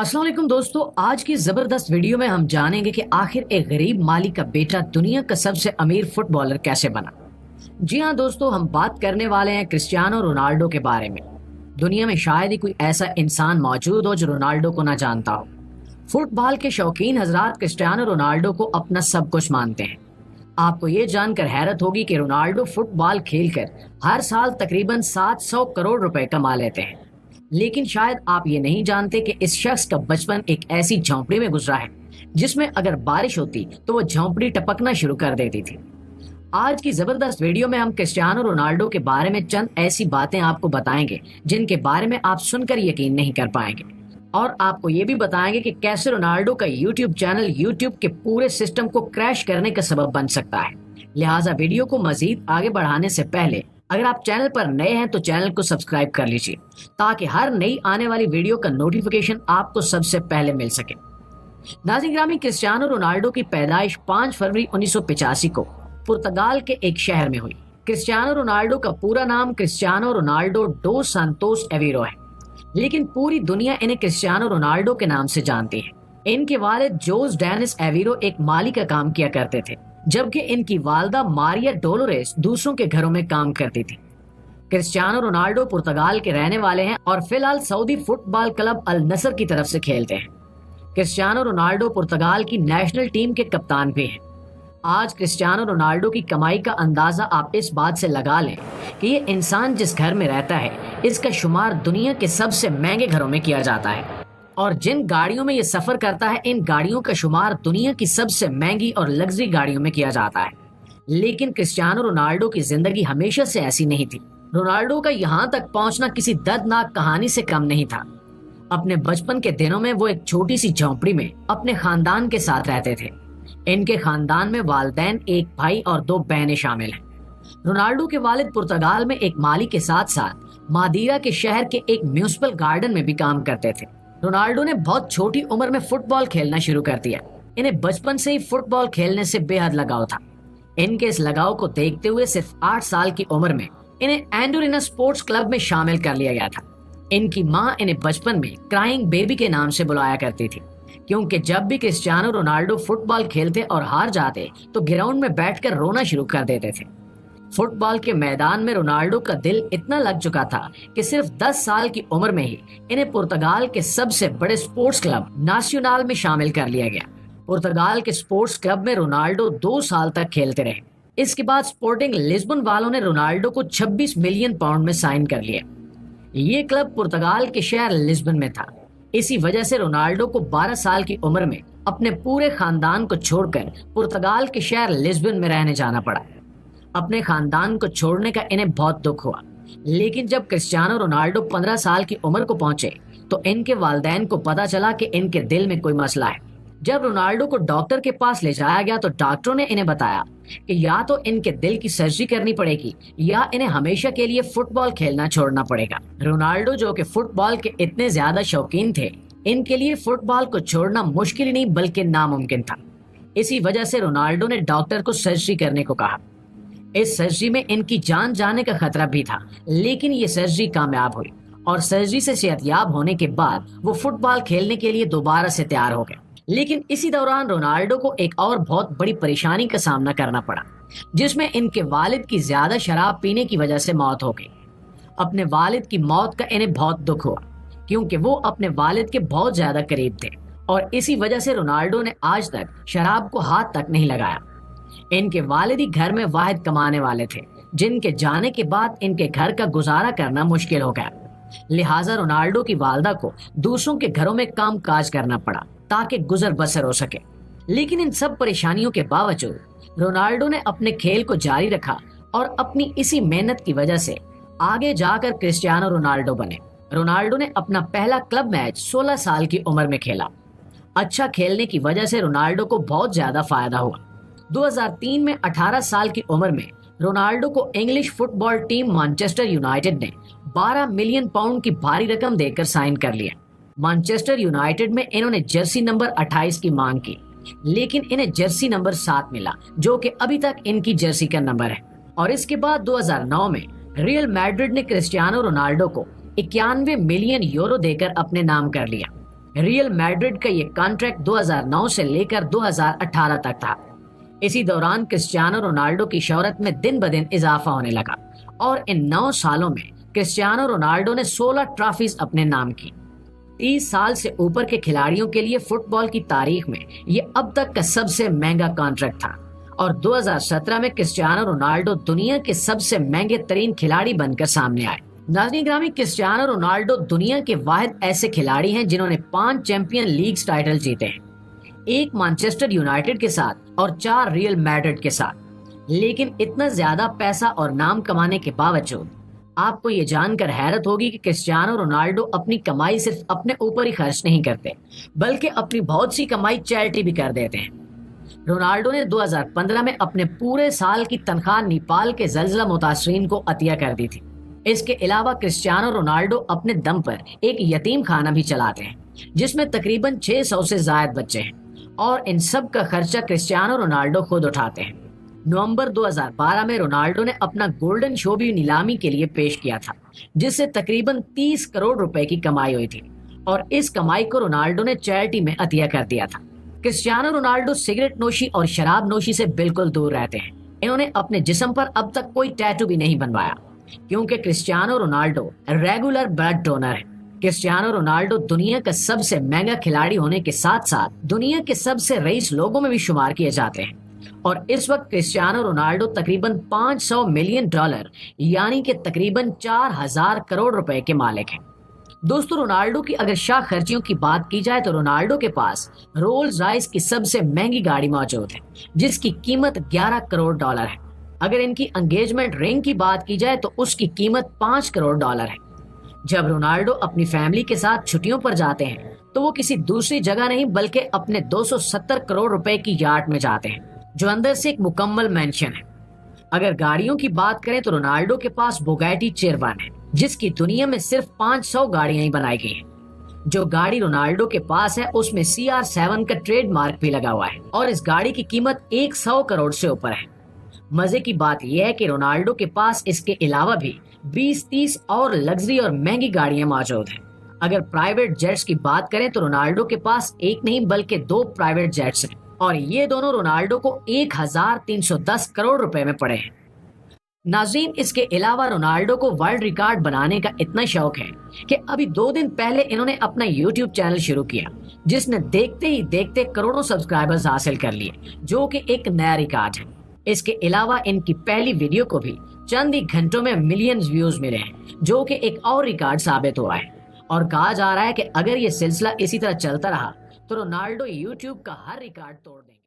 अस्सलाम वालेकुम दोस्तों, आज की जबरदस्त वीडियो में हम जानेंगे कि आखिर एक गरीब माली का बेटा दुनिया का सबसे अमीर फुटबॉलर कैसे बना। जी हाँ दोस्तों, हम बात करने वाले हैं क्रिस्टियानो रोनाल्डो के बारे में। दुनिया में शायद ही कोई ऐसा इंसान मौजूद हो जो रोनाल्डो को ना जानता हो। फुटबॉल के शौकीन हजरात क्रिस्टियानो रोनाल्डो को अपना सब कुछ मानते हैं। आपको ये जानकर हैरत होगी कि रोनाल्डो फुटबॉल खेलकर हर साल तकरीबन 700 करोड़ रुपए कमा लेते हैं। लेकिन शायद आप ये नहीं जानते कि इस शख्स का बचपन एक ऐसी झोंपड़ी में गुजरा है जिसमें अगर बारिश होती तो वो झोंपड़ी टपकना शुरू कर देती थी। आज की जबरदस्त वीडियो में हम क्रिस्टियानो रोनाल्डो के बारे में चंद ऐसी बातें आपको बताएंगे जिनके बारे में आप सुनकर यकीन नहीं कर पाएंगे, और आपको ये भी बताएंगे कि कैसे रोनाल्डो का यूट्यूब चैनल यूट्यूब के पूरे सिस्टम को क्रैश करने का सबब बन सकता है। लिहाजा वीडियो को मजीद आगे बढ़ाने से पहले अगर आप चैनल पर नए हैं तो चैनल को सब्सक्राइब कर लीजिए ताकि हर नई आने वाली वीडियो का नोटिफिकेशन आपको सबसे पहले मिल सके। नाज़रीन ग्रामी, क्रिस्टियानो रोनाल्डो की पैदाइश 5 फरवरी 1985 को पुर्तगाल के एक शहर में हुई। क्रिस्टियानो रोनाल्डो का पूरा नाम क्रिस्टियानो रोनाल्डो डो सांतोस एवेरो है, लेकिन पूरी दुनिया इन्हें क्रिस्टियानो रोनाल्डो के नाम से जानती है। इनके वालिद जोस डेनिस एवेरो एक माली का काम किया करते थे, जबकि इनकी वालदा मारिया डोलोरेस दूसरों के घरों में काम करती थी। क्रिस्टियानो रोनाल्डो पुर्तगाल के रहने वाले हैं और फिलहाल सऊदी फुटबॉल क्लब अल नसर की तरफ से खेलते हैं। क्रिस्टियानो रोनाल्डो पुर्तगाल की नेशनल टीम के कप्तान भी हैं। आज क्रिस्टियानो रोनाल्डो की कमाई का अंदाजा आप इस बात से लगा लें कि ये इंसान जिस घर में रहता है इसका शुमार दुनिया के सबसे महंगे घरों में किया जाता है, और जिन गाड़ियों में ये सफर करता है इन गाड़ियों का शुमार दुनिया की सबसे महंगी और लग्जरी गाड़ियों में किया जाता है। लेकिन क्रिस्टियानो रोनाल्डो की जिंदगी हमेशा से ऐसी नहीं थी। रोनाल्डो का यहाँ तक पहुंचना किसी दर्दनाक कहानी से कम नहीं था। अपने बचपन के दिनों में वो एक छोटी सी झोंपड़ी में अपने खानदान के साथ रहते थे। इनके खानदान में वालिदैन, एक भाई और 2 बहनें शामिल हैं। रोनाल्डो के वालिद पुर्तगाल में एक माली के साथ साथ मादीरा के शहर के एक म्यूनिसिपल गार्डन में भी काम करते थे। रोनाल्डो ने बहुत छोटी उम्र में फुटबॉल खेलना शुरू कर दिया। इन्हें बचपन से ही फुटबॉल खेलने से बेहद लगाव था। इनके इस लगाव को देखते हुए सिर्फ 8 साल की उम्र में इन्हें एंडोरिना स्पोर्ट्स क्लब में शामिल कर लिया गया था। इनकी माँ इन्हें बचपन में क्राइंग बेबी के नाम से बुलाया करती थी, क्योंकि जब भी क्रिस्टियानो रोनाल्डो फुटबॉल खेलते और हार जाते तो ग्राउंड में बैठकर रोना शुरू कर देते थे। फुटबॉल के मैदान में रोनाल्डो का दिल इतना लग चुका था कि सिर्फ 10 साल की उम्र में ही इन्हें पुर्तगाल के सबसे बड़े स्पोर्ट्स क्लब नासियोनाल में शामिल कर लिया गया। पुर्तगाल के स्पोर्ट्स क्लब में रोनाल्डो 2 साल तक खेलते रहे। इसके बाद स्पोर्टिंग लिस्बन वालों ने रोनाल्डो को 26 मिलियन पाउंड में साइन कर लिया। ये क्लब पुर्तगाल के शहर लिस्बन में था। इसी वजह से रोनाल्डो को 12 साल की उम्र में अपने पूरे खानदान को छोड़कर पुर्तगाल के शहर लिस्बन में रहने जाना पड़ा। अपने खानदान को छोड़ने का इन्हें बहुत दुख हुआ, लेकिन जब क्रिस्टियानो रोनाल्डो 15 साल की उम्र को पहुंचे तो इनके वालिदैन को पता चला कि इनके दिल में कोई मसला है। जब रोनाल्डो को डॉक्टर के पास ले जाया गया तो डॉक्टरों ने इन्हें बताया कि या तो इनके दिल की सर्जरी करनी पड़ेगी या इन्हें हमेशा के लिए फुटबॉल खेलना छोड़ना पड़ेगा। रोनाल्डो जो कि फुटबॉल के इतने ज्यादा शौकीन थे, इनके लिए फुटबॉल को छोड़ना मुश्किल ही नहीं बल्कि नामुमकिन था। इसी वजह से रोनाल्डो ने डॉक्टर को सर्जरी करने को कहा। इस सर्जरी में इनकी जान जाने का खतरा भी था, लेकिन ये सर्जरी कामयाब हुई और सर्जरी से सेहतयाब होने के बाद वो फुटबॉल खेलने के लिए दोबारा से तैयार हो गए। लेकिन इसी दौरान रोनाल्डो को एक और बहुत बड़ी परेशानी का सामना करना पड़ा, जिसमें इनके वालिद की ज्यादा शराब पीने की वजह से मौत हो गई। अपने वालिद की मौत का इन्हें बहुत दुख हुआ, क्योंकि वो अपने वालिद के बहुत ज्यादा करीब थे, और इसी वजह से रोनाल्डो ने आज तक शराब को हाथ तक नहीं लगाया। इनके वालिद ही घर में वाहिद कमाने वाले थे, जिनके जाने के बाद इनके घर का गुजारा करना मुश्किल हो गया। लिहाजा रोनाल्डो की वालदा को दूसरों के घरों में काम काज करना पड़ा ताकि गुजर बसर हो सके। लेकिन इन सब परेशानियों के बावजूद रोनाल्डो ने अपने खेल को जारी रखा और अपनी इसी मेहनत की वजह से आगे जाकर क्रिस्टियानो रोनाल्डो बने। रोनाल्डो ने अपना पहला क्लब मैच 16 साल की उम्र में खेला। अच्छा खेलने की वजह से रोनाल्डो को बहुत ज्यादा फायदा हुआ। 2003 में 18 साल की उम्र में रोनाल्डो को English football team Manchester United ने 12 मिलियन पाउंड की भारी रकम देकर साइन कर लिया। मैनचेस्टर यूनाइटेड में इन्होंने जर्सी नंबर 28 की मांग की, लेकिन इन्हें जर्सी नंबर 7 मिला, जो कि अभी तक इनकी जर्सी का नंबर है। और इसके बाद 2009 में रियल मैड्रिड ने क्रिस्टियानो रोनाल्डो को 91 मिलियन यूरो देकर अपने नाम कर लिया। रियल मैड्रिड का ये कॉन्ट्रैक्ट 2009 से लेकर 2018 तक था। इसी दौरान क्रिस्टियानो रोनाल्डो की शोहरत में दिन ब दिन इजाफा होने लगा और इन 9 सालों में क्रिस्टियानो रोनाल्डो ने 16 ट्रॉफीज अपने नाम की। 30 साल से ऊपर के खिलाड़ियों के लिए फुटबॉल की तारीख में ये अब तक का सबसे महंगा कॉन्ट्रैक्ट था और 2017 में क्रिस्टियानो रोनाल्डो दुनिया के सबसे महंगे तरीन खिलाड़ी बनकर सामने आए। नाज़रीन ग्रामी, क्रिस्टियानो रोनाल्डो दुनिया के वाहिद ऐसे खिलाड़ी हैं जिन्होंने 5 चैंपियन लीग टाइटल जीते हैं, 1 मैनचेस्टर यूनाइटेड के साथ और 4 रियल मैड्रिड के साथ। लेकिन इतना ज्यादा पैसा और नाम कमाने के बावजूद आपको ये जानकर हैरत होगी कि क्रिस्टियानो रोनाल्डो अपनी कमाई सिर्फ अपने ऊपर ही खर्च नहीं करते, बल्कि अपनी बहुत सी कमाई चैरिटी भी कर देते हैं। रोनाल्डो ने 2015 में अपने पूरे साल की तनख्वाह नेपाल के जलजला मुतासरीन को अतिया कर दी थी। इसके अलावा क्रिस्टियानो रोनाल्डो अपने दम पर एक यतीम खाना भी चलाते हैं जिसमें तकरीबन 600 से ज्यादा बच्चे हैं और इन सब का खर्चा क्रिस्टियानो रोनाल्डो खुद उठाते हैं। नवंबर 2012 में रोनाल्डो ने अपना गोल्डन शो भी नीलामी के लिए पेश किया था जिससे तकरीबन 30 करोड़ रुपए की कमाई हुई थी और इस कमाई को रोनाल्डो ने चैरिटी में अतिया कर दिया था। क्रिस्टियानो रोनाल्डो सिगरेट नोशी और शराब नोशी से बिल्कुल दूर रहते हैं। इन्होंने अपने जिस्म पर अब तक कोई टैटू भी नहीं बनवाया क्योंकि Cristiano Ronaldo regular blood donor है। क्रिस्टियानो रोनाल्डो दुनिया का सबसे महंगा खिलाड़ी होने के साथ साथ दुनिया के सबसे रईस लोगों में भी शुमार किए जाते हैं और इस वक्त क्रिस्टियानो रोनाल्डो तकरीबन $500 मिलियन यानी कि तकरीबन 4000 करोड़ रुपए के मालिक हैं। दोस्तों, रोनाल्डो की अगर शाह खर्चियों की बात की जाए तो रोनाल्डो के पास रोल्स रॉयस की सबसे महंगी गाड़ी मौजूद है जिसकी कीमत $11 करोड़ है। अगर इनकी एंगेजमेंट रिंग की बात की जाए तो उसकी कीमत $5 करोड़ है। जब रोनाल्डो अपनी फैमिली के साथ छुट्टियों पर जाते हैं तो वो किसी दूसरी जगह नहीं बल्कि अपने 270 करोड़ रुपए की यार्ड में जाते हैं जो अंदर से एक मुकम्मल मैंशन है। अगर गाड़ियों की बात करें तो रोनाल्डो के पास बुगाटी चिरवन है जिसकी दुनिया में सिर्फ 500 गाड़ियां ही बनाई गई हैं। जो गाड़ी रोनाल्डो के पास है उसमें CR7 का ट्रेडमार्क भी लगा हुआ है और इस गाड़ी की कीमत 100 करोड़ से ऊपर है। मजे की बात यह है कि रोनाल्डो के पास इसके अलावा भी 20-30 और लग्जरी और महंगी गाड़ियां मौजूद हैं। अगर प्राइवेट जेट्स की बात करें तो रोनाल्डो के पास एक नहीं बल्कि 2 प्राइवेट जेट्स हैं और ये दोनों रोनाल्डो को 1310 करोड़ रुपए में पड़े हैं। नाज़रीन, इसके अलावा रोनाल्डो को वर्ल्ड रिकॉर्ड बनाने का इतना शौक है कि अभी 2 दिन पहले इन्होंने अपना YouTube चैनल शुरू किया जिसने देखते ही देखते करोड़ों सब्सक्राइबर्स हासिल कर लिए जो कि एक नया रिकॉर्ड है। इसके अलावा इनकी पहली वीडियो को भी चंद ही घंटों में मिलियंस व्यूज मिले हैं जो कि एक और रिकॉर्ड साबित हुआ है और कहा जा रहा है कि अगर ये सिलसिला इसी तरह चलता रहा तो रोनाल्डो YouTube का हर रिकॉर्ड तोड़ देंगे।